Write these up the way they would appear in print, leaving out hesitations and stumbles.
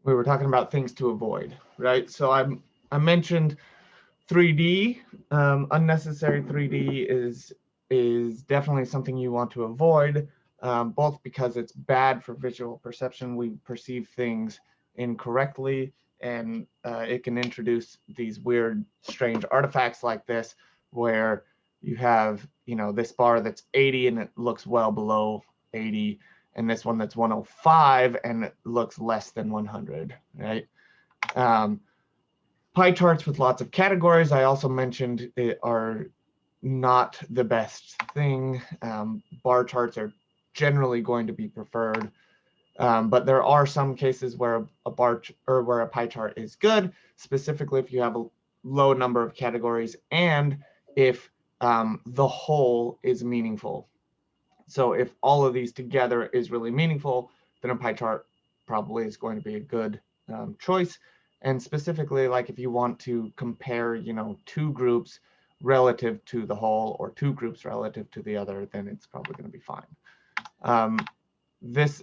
we were talking about things to avoid, right? So I mentioned 3D. Unnecessary 3D is definitely something you want to avoid, both because it's bad for visual perception. We perceive things incorrectly, and it can introduce these weird, strange artifacts like this, where you have, this bar that's 80 and it looks well below 80, and this one that's 105 and it looks less than 100, right? Um, Pie charts with lots of categories, I also mentioned, are not the best thing. Bar charts are generally going to be preferred, but there are some cases where where a pie chart is good, specifically if you have a low number of categories and if the whole is meaningful. So if all of these together is really meaningful, then a pie chart probably is going to be a good choice. And specifically, like if you want to compare, two groups relative to the whole or two groups relative to the other, then it's probably going to be fine. This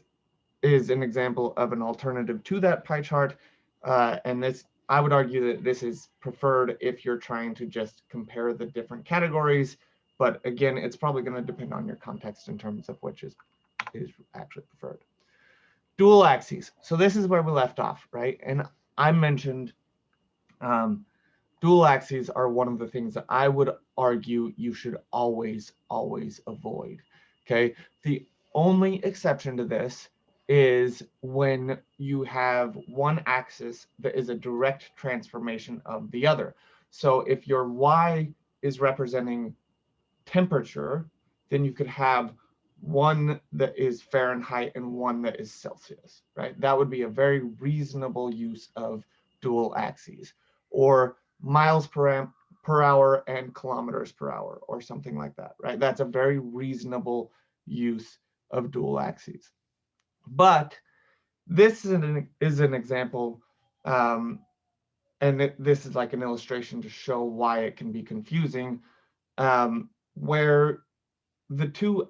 is an example of an alternative to that pie chart. And this, I would argue that this is preferred if you're trying to just compare the different categories. But again, it's probably going to depend on your context in terms of which is actually preferred. Dual axes. So this is where we left off, right? And I mentioned dual axes are one of the things that I would argue you should always, always avoid. Okay. The only exception to this is when you have one axis that is a direct transformation of the other. So if your y is representing temperature, then you could have one that is Fahrenheit and one that is Celsius, right? That would be a very reasonable use of dual axes, or miles per hour and kilometers per hour, or something like that, right? That's a very reasonable use of dual axes. But this is an example, and this is like an illustration to show why it can be confusing, where the two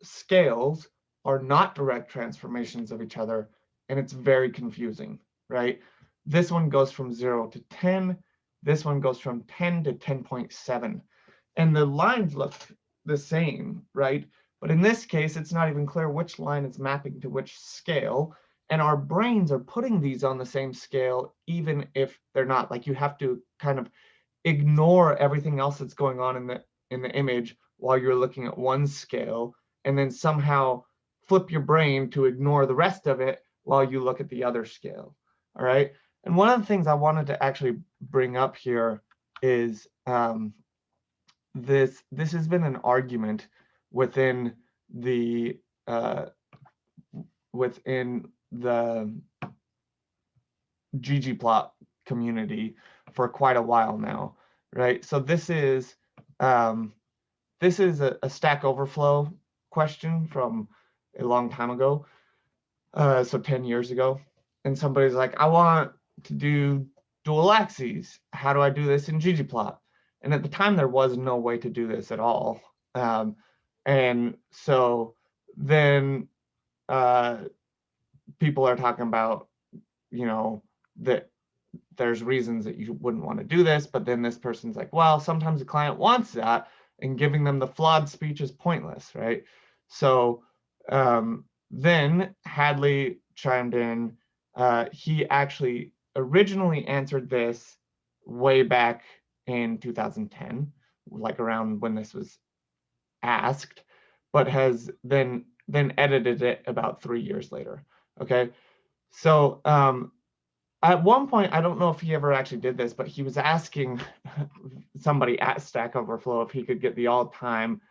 scales are not direct transformations of each other, and it's very confusing, right? This one goes from 0 to 10. This one goes from 10 to 10.7. And the lines look the same, right? But in this case, it's not even clear which line is mapping to which scale. And our brains are putting these on the same scale, even if they're not. Like, you have to kind of ignore everything else that's going on in the image while you're looking at one scale, and then somehow flip your brain to ignore the rest of it while you look at the other scale. All right. And one of the things I wanted to actually bring up here is this has been an argument within the ggplot community for quite a while now, right? So this is a Stack Overflow question from a long time ago, so 10 years ago. And somebody's like, I want to do dual axes. How do I do this in ggplot? And at the time, there was no way to do this at all. And so then people are talking about, that there's reasons that you wouldn't want to do this, but then this person's like, well, sometimes the client wants that, and giving them the flawed speech is pointless, right? So then Hadley chimed in. He actually originally answered this way back in 2010, like around when this was asked, but has then edited it about 3 years later. Okay, so at one point, I don't know if he ever actually did this, but he was asking somebody at Stack Overflow if he could get the all-time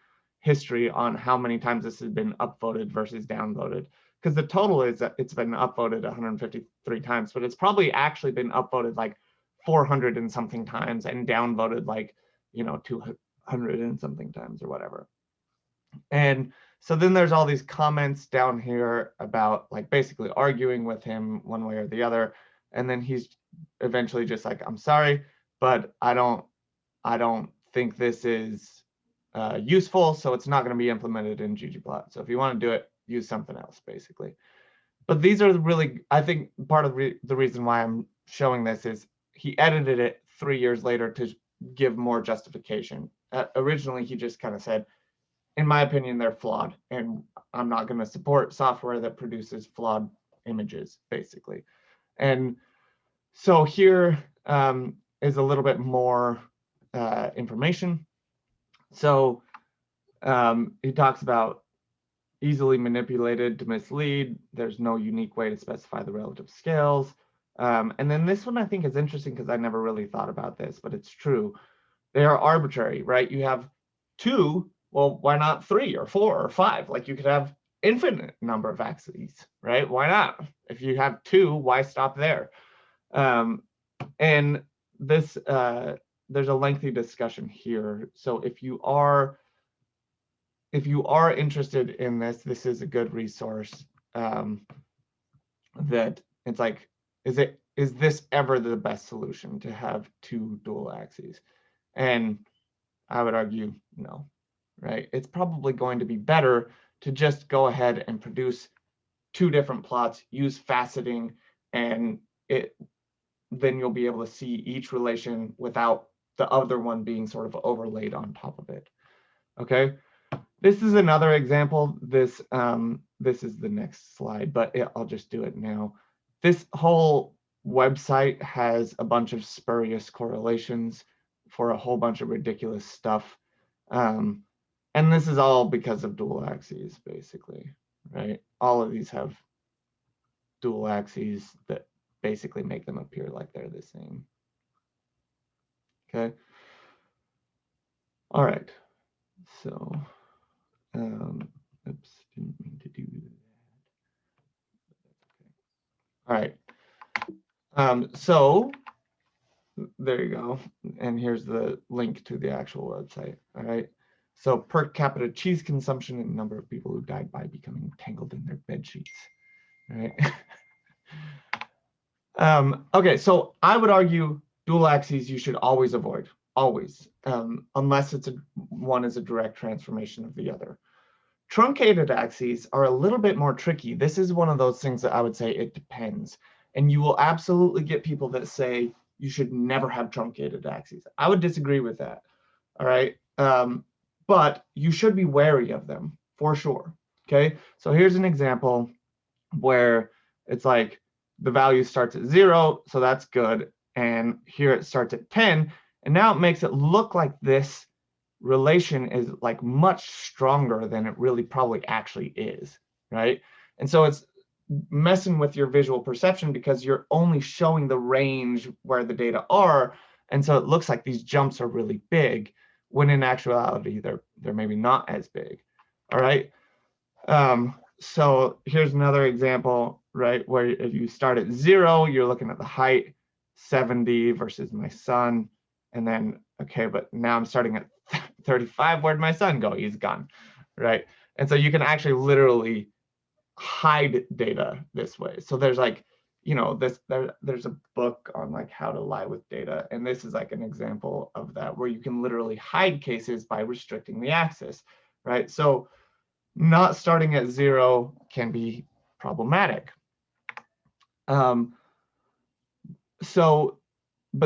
history on how many times this has been upvoted versus downvoted. Because the total is that it's been upvoted 153 times, but it's probably actually been upvoted like 400 and something times and downvoted like, 200 and something times or whatever. And so then there's all these comments down here about like basically arguing with him one way or the other. And then he's eventually just like, I'm sorry, but I don't think this is useful, so it's not going to be implemented in ggplot. So if you want to do it, use something else, basically. But these are really, I think part of the reason why I'm showing this is he edited it 3 years later to give more justification. Originally, he just kind of said, in my opinion, they're flawed, and I'm not going to support software that produces flawed images, basically. And so here is a little bit more information. So he talks about easily manipulated to mislead. There's no unique way to specify the relative scales. And then this one I think is interesting because I never really thought about this, but it's true. They are arbitrary, right? You have 2, well, why not 3 or 4 or 5? Like you could have infinite number of axes, right? Why not? If you have 2, why stop there? And this, there's a lengthy discussion here. So if you are interested in this, this is a good resource. That it's like, is this ever the best solution to have 2 dual axes? And I would argue no, right? It's probably going to be better to just go ahead and produce 2 different plots, use faceting, and then you'll be able to see each relation without the other one being sort of overlaid on top of it. Okay. This is another example. This is the next slide, but I'll just do it now. This whole website has a bunch of spurious correlations for a whole bunch of ridiculous stuff. And this is all because of dual axes, basically, right? All of these have dual axes that basically make them appear like they're the same. Okay. All right. So, oops, didn't mean to do that. All right. So there you go. And here's the link to the actual website. All right. So per capita cheese consumption and number of people who died by becoming tangled in their bed sheets. All right. Okay, so I would argue dual axes you should always avoid, always, unless one is a direct transformation of the other. Truncated axes are a little bit more tricky. This is one of those things that I would say it depends. And you will absolutely get people that say you should never have truncated axes. I would disagree with that. All right. But you should be wary of them for sure. Okay. So here's an example where it's like the value starts at 0, so that's good. And here it starts at 10. And now it makes it look like this relation is like much stronger than it really probably actually is, right? And so it's messing with your visual perception because you're only showing the range where the data are. And so it looks like these jumps are really big, when in actuality, they're maybe not as big. All right. So here's another example, right, where if you start at 0, you're looking at the height, 70 versus my son. And then, okay, but now I'm starting at 35. Where'd my son go? He's gone, right? And so you can actually literally hide data this way. So there's like, you know, there's a book on like how to lie with data. And this is like an example of that, where you can literally hide cases by restricting the axis, right? So not starting at 0 can be problematic. But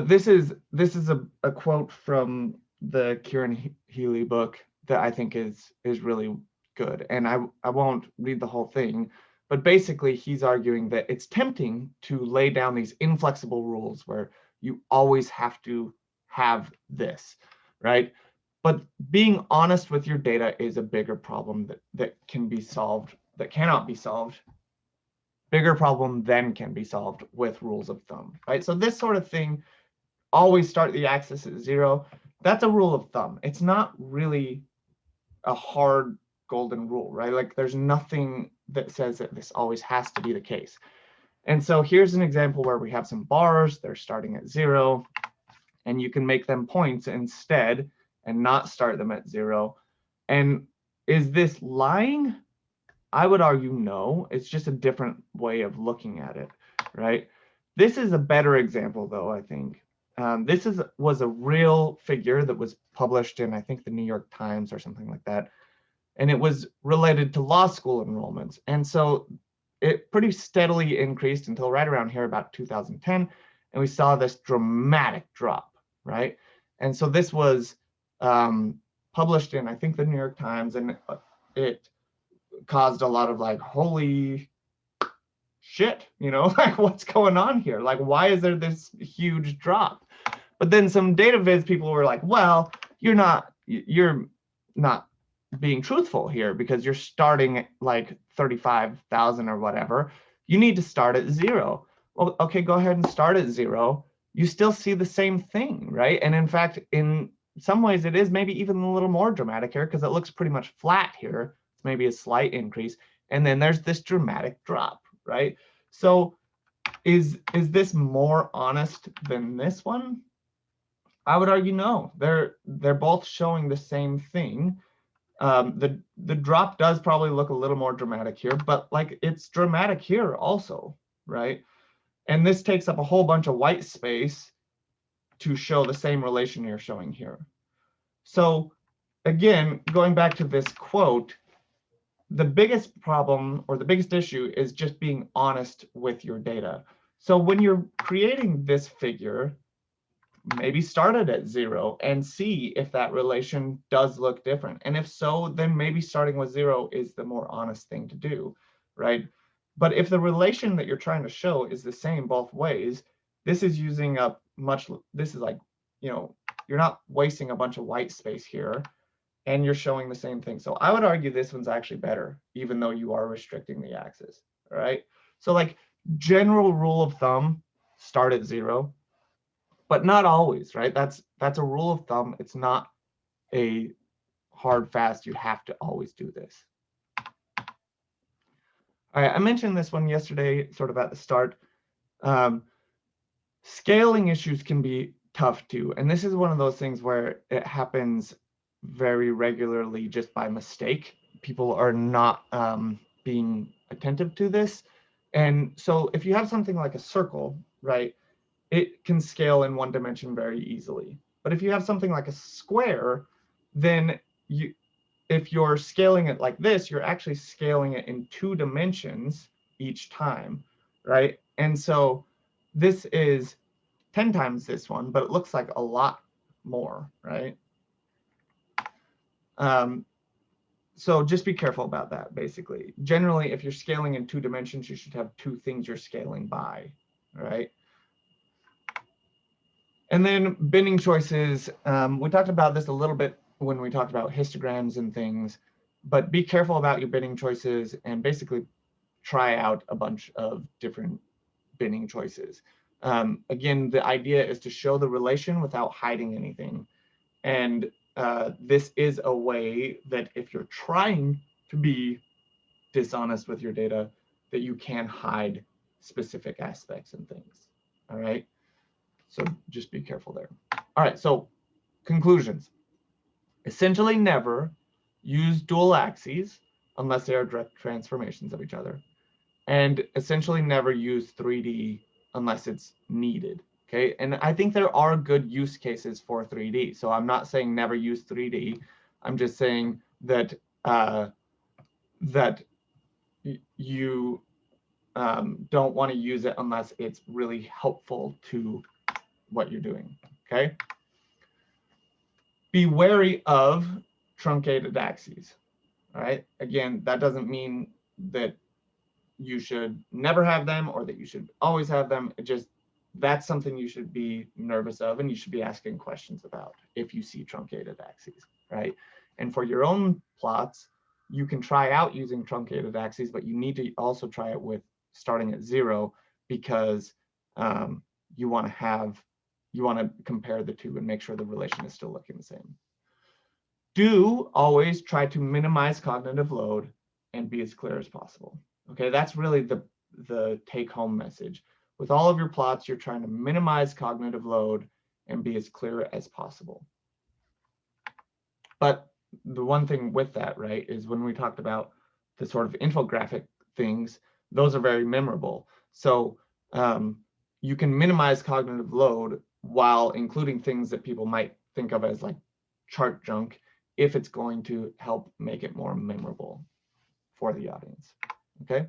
this is a quote from the Kieran Healy book that I think is really good. And I won't read the whole thing, but basically he's arguing that it's tempting to lay down these inflexible rules where you always have to have this, right? But being honest with your data is a bigger problem that can be solved, that cannot be solved. Bigger problem then can be solved with rules of thumb, right? So this sort of thing, always start the axis at 0. That's a rule of thumb. It's not really a hard golden rule, right? Like there's nothing that says that this always has to be the case. And so here's an example where we have some bars, they're starting at 0, and you can make them points instead and not start them at 0. And is this lying? I would argue no. It's just a different way of looking at it, right? This is a better example, though, I think. This was a real figure that was published in, I think, the New York Times or something like that. And it was related to law school enrollments. And so it pretty steadily increased until right around here, about 2010, and we saw this dramatic drop, right? And so this was published in, I think, the New York Times, and it caused a lot of like, holy shit, you know, like what's going on here? Like, why is there this huge drop? But then some data viz people were like, well, you're not being truthful here because you're starting at like 35,000 or whatever. You need to start at 0. Well, okay, go ahead and start at 0. You still see the same thing, right? And in fact, in some ways it is maybe even a little more dramatic here because it looks pretty much flat here. It's maybe a slight increase. And then there's this dramatic drop, right? So is this more honest than this one? I would argue no. They're both showing the same thing. The drop does probably look a little more dramatic here, but like it's dramatic here also, right? And this takes up a whole bunch of white space to show the same relation you're showing here. So again, going back to this quote, the biggest problem or the biggest issue is just being honest with your data. So when you're creating this figure, maybe start it at 0 and see if that relation does look different. And if so, then maybe starting with 0 is the more honest thing to do, right? But if the relation that you're trying to show is the same both ways, this is using up this is like, you know, you're not wasting a bunch of white space here and you're showing the same thing. So I would argue this one's actually better, even though you are restricting the axis, all right? So like general rule of thumb, start at 0. But not always, right? That's a rule of thumb. It's not a hard fast. You have to always do this. All right, I mentioned this one yesterday, sort of at the start. Scaling issues can be tough too, and this is one of those things where it happens very regularly just by mistake. People are not being attentive to this, and so if you have something like a circle, right? It can scale in one dimension very easily. But if you have something like a square, then if you're scaling it like this, you're actually scaling it in 2 dimensions each time, right? And so this is 10 times this one, but it looks like a lot more, right? So just be careful about that, basically. Generally, if you're scaling in 2 dimensions, you should have 2 things you're scaling by, right? And then binning choices, we talked about this a little bit when we talked about histograms and things, but be careful about your binning choices and basically try out a bunch of different binning choices. Again, the idea is to show the relation without hiding anything. And this is a way that if you're trying to be dishonest with your data, that you can hide specific aspects and things, all right? So just be careful there. All right, so conclusions. Essentially never use dual axes unless they are direct transformations of each other. And essentially never use 3D unless it's needed, okay? And I think there are good use cases for 3D. So I'm not saying never use 3D. I'm just saying that, you don't want to use it unless it's really helpful to what you're doing, okay? Be wary of truncated axes, all right? Again, that doesn't mean that you should never have them or that you should always have them. It just, that's something you should be nervous of and you should be asking questions about if you see truncated axes, right? And for your own plots, you can try out using truncated axes, but you need to also try it with starting at 0 because you want to compare the two and make sure the relation is still looking the same. Do always try to minimize cognitive load and be as clear as possible. Okay, that's really the take-home message. With all of your plots, you're trying to minimize cognitive load and be as clear as possible. But the one thing with that, right, is when we talked about the sort of infographic things, those are very memorable. So you can minimize cognitive load while including things that people might think of as like chart junk if it's going to help make it more memorable for the audience, okay?